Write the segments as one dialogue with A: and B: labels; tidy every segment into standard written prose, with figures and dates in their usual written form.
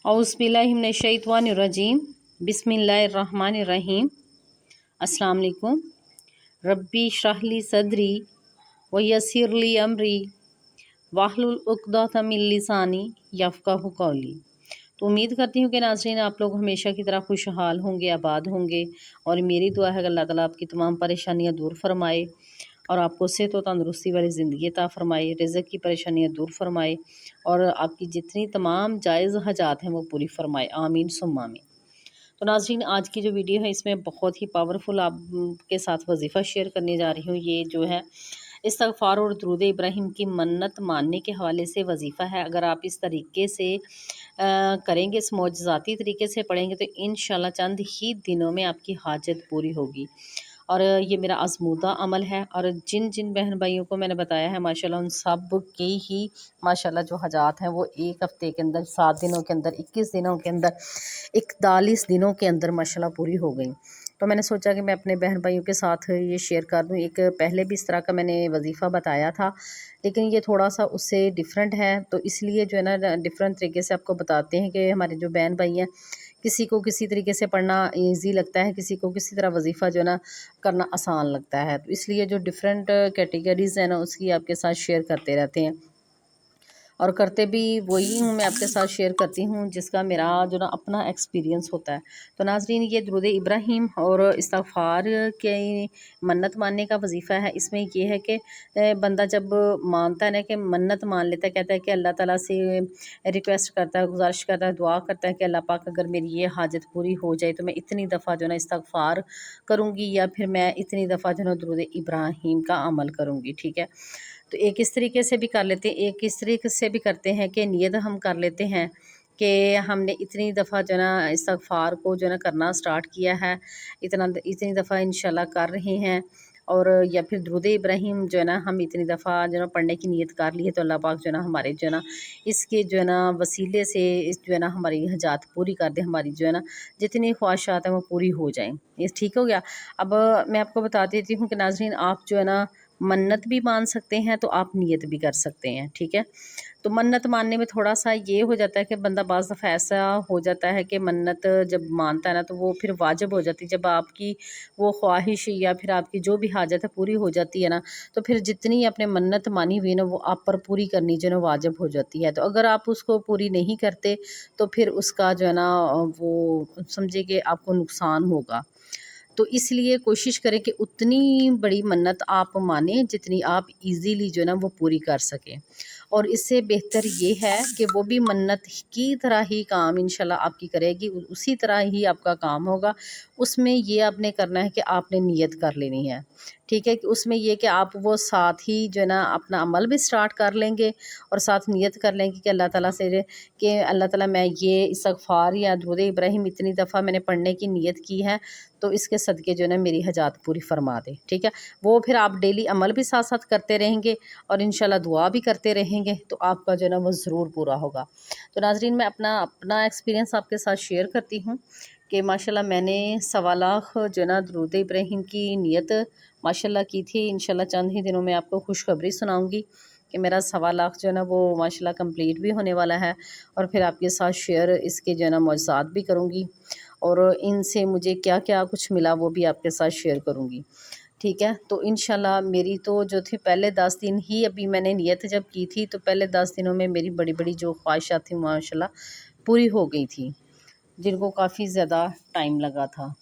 A: औज़ुबिल्लाहिमिनश्शैतानिर्रजीम बिस्मिल्लाहिर्रहमानिर्रहीम। अस्सलाम वालेकुम। रब्बी इश्रह ली सदरी व यस्सिर ली अमरी वाहलुल उक़दतम मिन लिसानी यफ़क़हू क़ौली। तो उम्मीद करती हूँ कि नाज़रीन आप लोग हमेशा की तरह खुशहाल होंगे, आबाद होंगे, और मेरी दुआ है कि अल्लाह ताला आपकी तमाम परेशानियाँ दूर फरमाए और आपको सेहत व तंदुरुस्ती वाली ज़िंदगी अता फ़रमाए, रिज़्क़ की परेशानियाँ दूर फरमाए और आपकी जितनी तमाम जायज़ हाजात हैं वो पूरी फरमाए। आमीन सुम्मा आमीन। तो नाज़रीन आज की जो वीडियो है इसमें बहुत ही पावरफुल आप के साथ वजीफ़ा शेयर करने जा रही हूँ। ये जो है इस्तग़फ़ार और दुरूद इब्राहिम की मन्नत मानने के हवाले से वजीफ़ा है। अगर आप इस तरीके से करेंगे, इस मौजज़ाती तरीके से पढ़ेंगे तो इंशाल्लाह चंद ही दिनों में आपकी हाजत पूरी होगी। और ये मेरा आज़मूदा अमल है और जिन जिन बहन भाइयों को मैंने बताया है माशाल्लाह उन सब के ही माशाल्लाह जो हजात हैं वो एक हफ़्ते के अंदर, 7 दिनों के अंदर, 21 दिनों के अंदर, 41 दिनों के अंदर माशाल्लाह पूरी हो गई। तो मैंने सोचा कि मैं अपने बहन भाइयों के साथ ये शेयर कर दूँ। एक पहले भी इस तरह का मैंने वजीफ़ा बताया था, लेकिन ये थोड़ा-सा उससे डिफरेंट है, तो इसलिए जो है ना डिफरेंट तरीके से आपको बताते हैं कि हमारे जो बहन भाई हैं, किसी को किसी तरीके से पढ़ना ईज़ी लगता है, किसी को किसी तरह वजीफ़ा जो है ना करना आसान लगता है। तो इसलिए जो डिफरेंट कैटेगरीज़ हैं ना उसकी आपके साथ शेयर करते रहते हैं और करते भी वही हूँ, मैं आपके साथ शेयर करती हूँ जिसका मेरा जो ना अपना एक्सपीरियंस होता है। तो नाज़रीन ये दुरूद इब्राहिम और इस्तग़फ़ार के मन्नत मानने का वजीफ़ा है। इसमें ये है कि बंदा जब मानता है ना, कि मन्नत मान लेता है, कहता है कि अल्लाह ताला से रिक्वेस्ट करता है, गुजारिश करता है, दुआ करता है कि अल्लाह पाक अगर मेरी ये हाजत पूरी हो जाए तो मैं इतनी दफ़ा जो ना इस्तग़फ़ार करूँगी या फिर मैं इतनी दफ़ा जो ना दुरूद इब्राहिम का अमल करूँगी। ठीक है, तो एक इस तरीके से भी कर लेते हैं, एक इस तरीके से भी करते हैं कि नियत हम कर लेते हैं कि हमने इतनी दफ़ा जो ना इस्तग़फ़ार को जो ना करना स्टार्ट किया है, इतनी दफ़ा इंशाल्लाह कर रहे हैं, और या फिर दुरूद इब्राहिम जो है ना हम इतनी दफ़ा जो ना पढ़ने की नियत कर ली है, तो अल्लाह पाक जो है ना हमारे जो है ना इसके जो है ना वसीले से इस जो है ना हमारी हजात पूरी कर दे, हमारी जो है ना जितनी ख्वाहिशात हैं वो पूरी हो जाएँ। ये ठीक हो गया। अब मैं आपको बता देती हूँ कि नाज़रीन आप जो है ना मन्नत भी मान सकते हैं, तो आप नियत भी कर सकते हैं। ठीक है, तो मन्नत मानने में थोड़ा-सा ये हो जाता है कि बंदा बाज़ दफ़ा ऐसा हो जाता है कि मन्नत जब मानता है ना तो वो फिर वाजिब हो जाती है। जब आपकी वो ख्वाहिश या फिर आपकी जो भी हाजत है पूरी हो जाती है ना, तो फिर जितनी आपने मन्नत मानी हुई है ना वो आप पर पूरी करनी जो है ना वाजिब हो जाती है। तो अगर आप उसको पूरी नहीं करते तो फिर उसका जो है ना वो समझिए कि आपको नुकसान होगा। तो इसलिए कोशिश करें कि उतनी बड़ी मन्नत आप मानें जितनी आप इजीली जो है ना वो पूरी कर सकें, और इससे बेहतर ये है कि वो भी मन्नत की तरह ही काम इंशाल्लाह आपकी करेगी, उसी तरह ही आपका काम होगा। उसमें ये आपने करना है कि आपने नियत कर लेनी है। ठीक है, कि उसमें ये कि आप वो साथ ही जो है ना अपना अमल भी स्टार्ट कर लेंगे और साथ नियत कर लेंगे कि अल्लाह ताला से कि अल्लाह ताला मैं ये इस्तग़फ़ार या दुरूद इब्राहिम इतनी दफ़ा मैंने पढ़ने की नियत की है, तो इसके सदक़े जो है ना मेरी हजात पूरी फरमा दे। ठीक है, वो फिर आप डेली अमल भी साथ साथ करते रहेंगे और इंशाल्लाह दुआ भी करते रहेंगे, तो आपका जो है ना वो ज़रूर पूरा होगा। तो नाज़रीन मैं अपना अपना एक्सपीरियंस आपके साथ शेयर करती हूँ कि माशाल्लाह मैंने 1.25 लाख जो है ना दुरूद इब्राहिम की नियत माशाल्लाह की थी। इंशाल्लाह चंद ही दिनों में आपको खुशखबरी सुनाऊँगी कि मेरा 1.25 लाख जो है ना वो माशाल्लाह कंप्लीट भी होने वाला है, और फिर आपके साथ शेयर इसके जो है ना मौजज़ात भी करूँगी और इनसे मुझे क्या-क्या कुछ मिला वो भी आपके साथ शेयर करूँगी। ठीक है, तो इंशाल्लाह मेरी तो जो थी पहले 10 दिन ही अभी मैंने नियत जब की थी, तो पहले 10 दिनों में मेरी बड़ी-बड़ी जो ख्वाहिशात थी माशाल्लाह पूरी हो गई थी, जिनको काफ़ी ज़्यादा टाइम लगा था।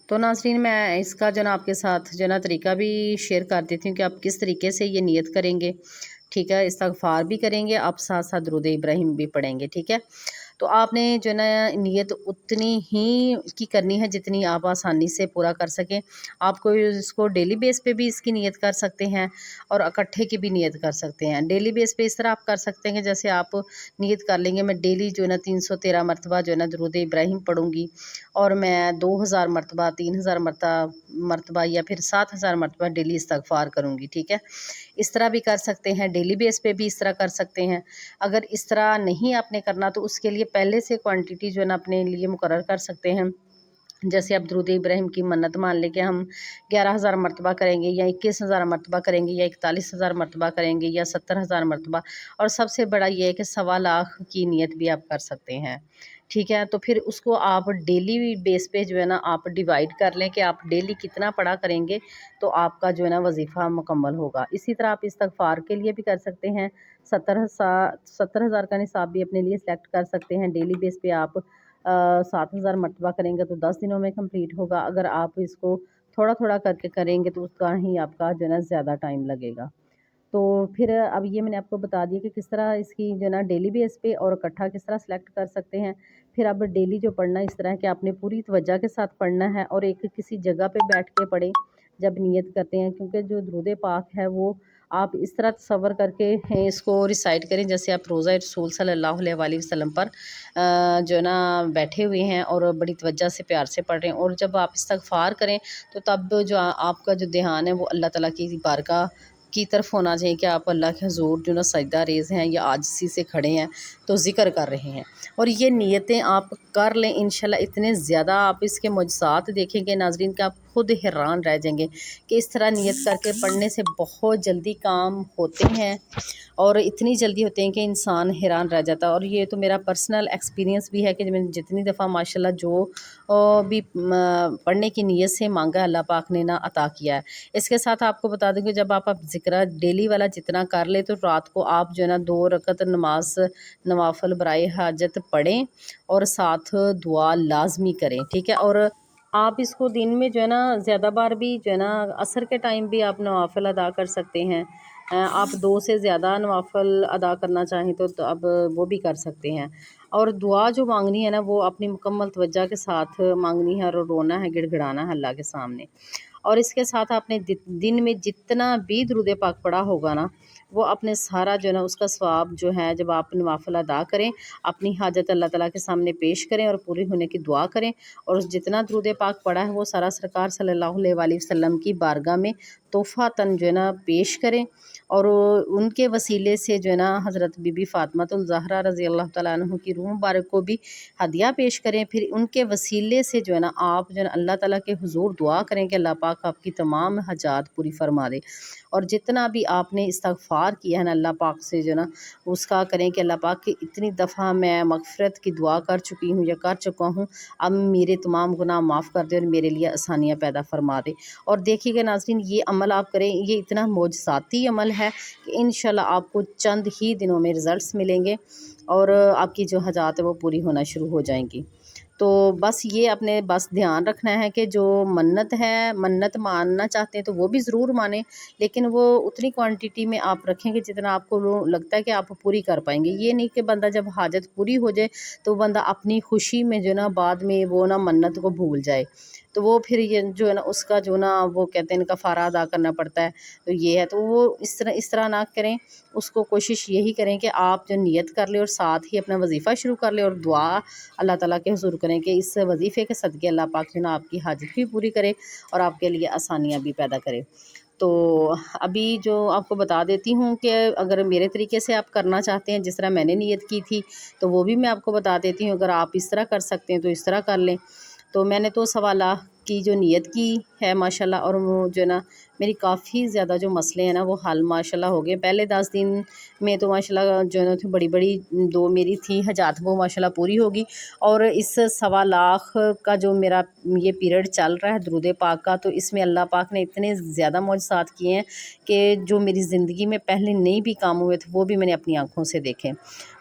A: तो नाज़रीन मैं इसका जो ना आपके साथ जो ना तरीका भी शेयर कर देती हूँ कि आप किस तरीके से ये नियत करेंगे। ठीक है, इस्तग़फ़ार भी करेंगे, आप साथ-साथ दुरूद इब्राहिम भी पढ़ेंगे। ठीक है, तो आपने जो है ना नियत उतनी ही की करनी है जितनी आप आसानी से पूरा कर सकें। आप कोई इसको डेली बेस पे भी इसकी नियत कर सकते हैं और इकट्ठे की भी नियत कर सकते हैं। डेली बेस पे इस तरह आप कर सकते हैं कि जैसे आप नियत कर लेंगे मैं डेली जो है ना 313 मरतबा जो है ना दुरूद इब्राहिम पढ़ूँगी, और मैं 2000 मरतबा, 3000 मरतबा या फिर 7000 मरतबा डेली इस्तग़फ़ार करूँगी। ठीक है, इस तरह भी कर सकते हैं, डेली बेस पे भी इस तरह कर सकते हैं। अगर इस तरह नहीं आपने करना तो उसके लिए पहले से क्वांटिटी जो है ना अपने लिए मुकर्रर कर सकते हैं जैसे आप दुरूद इब्राहिम की मन्नत मान लें कि हम 11,000 मरतबा करेंगे या 21,000 मरतबा करेंगे या 41,000 मरतबा करेंगे या 70,000 मरतबा। और सबसे बड़ा ये है कि 1.25 लाख की नीयत भी आप कर सकते हैं, ठीक है। तो फिर उसको आप डेली बेस पे जो है ना आप डिवाइड कर लें कि आप डेली कितना पढ़ा करेंगे तो आपका जो है ना वजीफ़ा मुकम्मल होगा। इसी तरह आप इस्तिग़फ़ार के लिए भी कर सकते हैं। 70,000 का निसाब भी अपने लिए सेलेक्ट कर सकते हैं। डेली बेस पे आप 7,000 मरतबा करेंगे तो 10 दिनों में कंप्लीट होगा। अगर आप इसको थोड़ा थोड़ा करके करेंगे तो उसका ही आपका जो है ना ज़्यादा टाइम लगेगा। तो फिर अब ये मैंने आपको बता दिया कि किस तरह इसकी जो है ना डेली बेस पे और इकट्ठा किस तरह सेलेक्ट कर सकते हैं। फिर अब डेली जो पढ़ना इस तरह है कि आपने पूरी तवज्जो के साथ पढ़ना है और एक किसी जगह पे बैठ के पढ़ें जब नियत करते हैं, क्योंकि जो दुरूद पाक है वो आप इस तरह तसव्वुर करके इसको रिसाइट करें जैसे आप रोज़ा रसूल सल्लल्लाहु अलैहि वसल्लम पर जो है ना बैठे हुए हैं और बड़ी तवज्जो से प्यार से पढ़ रहे हैं। और जब आप इस्तिग़फ़ार करें तो तब जो आपका जो ध्यान है वो अल्लाह ताला की बारगाह की तरफ होना चाहिए कि आप अल्लाह के हुज़ूर जो ना सजदा रेज़ हैं या आजिज़ी से खड़े हैं तो ज़िक्र कर रहे हैं। और ये नियतें आप कर लें इंशाल्लाह, इतने ज़्यादा आप इसके मुजज़ात देखेंगे नाज़रीन कि आप खुद हैरान रह जाएंगे कि इस तरह नियत करके पढ़ने से बहुत जल्दी काम होते हैं और इतनी जल्दी होते हैं कि इंसान हैरान रह जाता है। और ये तो मेरा पर्सनल एक्सपीरियंस भी है कि मैंने जितनी दफ़ा माशाल्लाह जो भी पढ़ने की नीयत से मांगा अल्लाह पाक ने ना अता किया है। इसके साथ आपको बता दूँ कि जब आप ज़िक्र डेली वाला जितना कर ले तो रात को आप जो है ना 2 रकत नमाज नवाफिल बराए हाजत पढ़ें और साथ दुआ लाजमी करें, ठीक है। और आप इसको दिन में जो है ना ज़्यादा बार भी जो है ना असर के टाइम भी आप नवाफिल अदा कर सकते हैं। आप 2 से ज़्यादा नवाफिल अदा करना चाहें तो अब वो भी कर सकते हैं। और दुआ जो मांगनी है ना वो अपनी मुकम्मल तवज्जो के साथ मांगनी है और रोना है, गिड़गिड़ाना है अल्लाह के सामने। और इसके साथ आपने दिन में जितना भी दुरूद पाक पढ़ा होगा ना वो अपने सारा जो है ना उसका सवाब जो है जब आप नवाफिल अदा करें अपनी हाजत अल्लाह ताला के सामने पेश करें और पूरी होने की दुआ करें। और जितना दुरूद पाक पढ़ा है वो सारा सरकार सल्लल्लाहु अलैहि वसल्लम की बारगाह में तोहफ़ातन जो है ना पेश करें। और उनके वसीले से जो है ना हज़रत बीबी फ़ातिमातुल ज़हरा रज़ी अल्लाह तआला अन्हा की रूह मुबारक को भी हदिया पेश करें। फिर उनके वसीले से जो है ना आप जो है ना अल्लाह ताला के हुज़ूर दुआ करें कि अल्लाह पाक आपकी तमाम हाजात पूरी फरमा दे। और जितना भी आपने इस्तिग़फ़ार किया है ना अल्लाह पाक से जो है ना उसका करें कि अल्लाह पाक की इतनी दफ़ा मैं मग़फ़िरत की दुआ कर चुकी हूँ या कर चुका हूँ, अब मेरे तमाम गुनाह माफ़ कर दे और मेरे लिए आसानियाँ पैदा फरमा दे। और देखिएगा नाज़रीन ये अमल आप करें, ये इतना मोजज़ाती अमल है कि इंशाल्लाह आपको चंद ही दिनों में रिज़ल्ट्स मिलेंगे और आपकी जो हाजात है वो पूरी होना शुरू हो जाएंगी। तो बस ये आपने बस ध्यान रखना है कि जो मन्नत है, मन्नत मानना चाहते हैं तो वो भी ज़रूर मानें, लेकिन वो उतनी क्वांटिटी में आप रखेंगे जितना आपको वो लगता है कि आप पूरी कर पाएंगे। ये नहीं कि बंदा जब हाजत पूरी हो जाए तो बंदा अपनी खुशी में जो ना बाद में वो ना मन्नत को भूल जाए, तो वो फिर ये जो है ना उसका जो ना वो कहते हैं कफ़ारा अदा करना पड़ता है। तो ये है, तो वो इस तरह ना करें। उसको कोशिश यही करें कि आप जो नियत कर लें और साथ ही अपना वजीफ़ा शुरू कर लें और दुआ अल्लाह ताला के हुज़ूर करें कि इस वजीफ़े के सदक़े अल्लाह पाक जो ना आपकी हाजत भी पूरी करे और आपके लिए आसानियाँ भी पैदा करे। तो अभी जो आपको बता देती हूँ कि अगर मेरे तरीके से आप करना चाहते हैं जिस तरह मैंने नियत की थी तो वो भी मैं आपको बता देती हूँ। अगर आप इस तरह कर सकते हैं तो इस तरह कर लें। तो मैंने तो 1.25 लाख की जो नियत की है माशाल्लाह, और वो जो है ना मेरी काफ़ी ज़्यादा जो मसले हैं ना वो हल माशाल्लाह हो गए। पहले 10 दिन में तो माशाल्लाह जो है ना बड़ी-बड़ी 2 मेरी थी हाजात वो माशाल्लाह पूरी होगी। और इस 1.25 लाख का जो मेरा ये पीरियड चल रहा है दुरूद पाक का, तो इसमें अल्लाह पाक ने इतने ज़्यादा मौजज़ात किए हैं कि जो मेरी ज़िंदगी में पहले नहीं भी काम हुए थे वो भी मैंने अपनी आँखों से देखे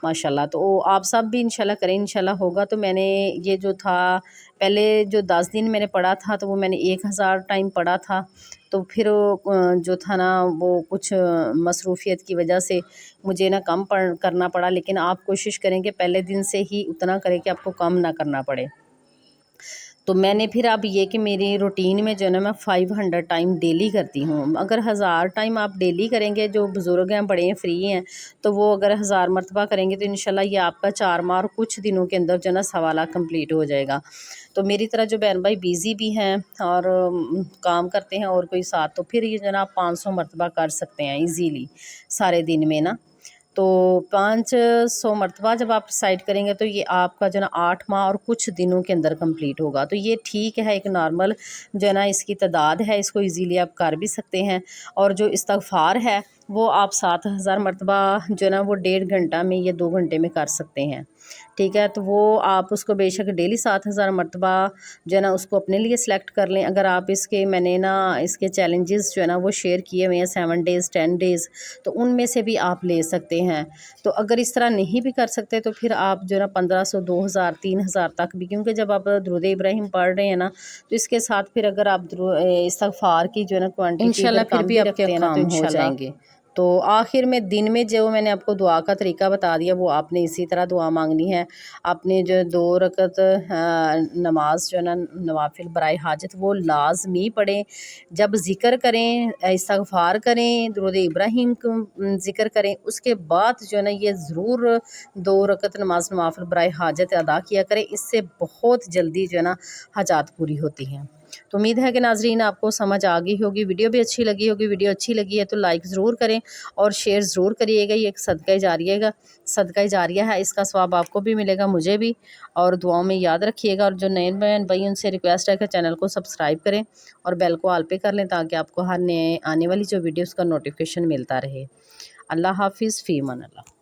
A: माशाल्लाह। तो आप सब भी इंशाल्लाह करें, इंशाल्लाह होगा। तो मैंने ये जो था पहले जो 10 दिन मैंने पढ़ा था तो वो मैंने 1000 टाइम पढ़ा था। तो फिर जो था ना वो कुछ मसरूफ़ियत की वजह से मुझे ना कम करना पड़ा। लेकिन आप कोशिश करें कि पहले दिन से ही उतना करें कि आपको कम ना करना पड़े। तो मैंने फिर अब ये कि मेरी रूटीन में जो है ना मैं 500 टाइम डेली करती हूँ। अगर 1000 टाइम आप डेली करेंगे, जो बुज़ुर्ग हैं, बड़े हैं, फ्री हैं, तो वो अगर 1000 मरतबा करेंगे तो इंशाल्लाह ये आपका 4 माह और कुछ दिनों के अंदर जो है ना 1.25 लाख कंप्लीट हो जाएगा। तो मेरी तरह जो बहन भाई बिज़ी भी हैं और काम करते हैं और कोई साथ, तो फिर ये जो है ना आप 500 मरतबा कर सकते हैं ईज़िली सारे दिन में ना। تو 500 مرتبہ جب آپ ریسائٹ کریں گے تو یہ آپ کا جو ہے نا 8 ماہ اور کچھ دنوں کے اندر کمپلیٹ ہوگا. تو یہ ٹھیک ہے، ایک نارمل جو ہے نا اس کی تعداد ہے، اس کو ایزیلی آپ کر بھی سکتے ہیں. اور جو استغفار ہے وہ آپ 7000 مرتبہ جو ہے نا وہ 1.5 گھنٹہ میں یا 2 گھنٹے میں کر سکتے ہیں. ٹھیک ہے، تو وہ آپ اس کو بے شک ڈیلی 7000 مرتبہ جو ہے نا اس کو اپنے لیے سلیکٹ کر لیں. اگر آپ اس کے میں نے نا اس کے چیلنجز جو ہے نا وہ شیئر کیے ہوئے ہیں 7 ڈیز 10 ڈیز، تو ان میں سے بھی آپ لے سکتے ہیں. تو اگر اس طرح نہیں بھی کر سکتے تو پھر آپ جو ہے نا 1500 2000 3000 تک بھی، کیونکہ جب آپ درود ابراہیم پڑھ رہے ہیں نا تو اس کے ساتھ پھر اگر آپ استغفار کی جو ہے نا کوانٹٹی اگر کم بھی رکھتے ہیں نا تو ہو جائیں گے. تو آخر میں دن میں جو میں نے آپ کو دعا کا طریقہ بتا دیا وہ آپ نے اسی طرح دعا مانگنی ہے. آپ نے جو 2 رکعت نماز جو ہے نا نوافل برائے حاجت وہ لازمی پڑھیں. جب ذکر کریں، استغفار کریں، درود ابراہیم کو ذکر کریں، اس کے بعد جو ہے نا یہ ضرور 2 رکعت نماز نوافل برائے حاجت ادا کیا کریں. اس سے بہت جلدی جو ہے نا حاجات پوری ہوتی ہیں. تو امید ہے کہ ناظرین آپ کو سمجھ آ گئی ہوگی، ویڈیو بھی اچھی لگی ہوگی. ویڈیو اچھی لگی ہے تو لائک ضرور کریں اور شیئر ضرور کریے گا. یہ ایک صدقہ جاریہ ہے، اس کا ثواب آپ کو بھی ملے گا، مجھے بھی. اور دعاؤں میں یاد رکھیے گا. اور جو نئے بہن بھائی ان سے ریکویسٹ ہے کہ چینل کو سبسکرائب کریں اور بیل کو آل پہ کر لیں تاکہ آپ کو ہر نئے آنے والی جو ویڈیوز کا نوٹیفیکیشن ملتا رہے. اللہ حافظ، فی امان اللہ.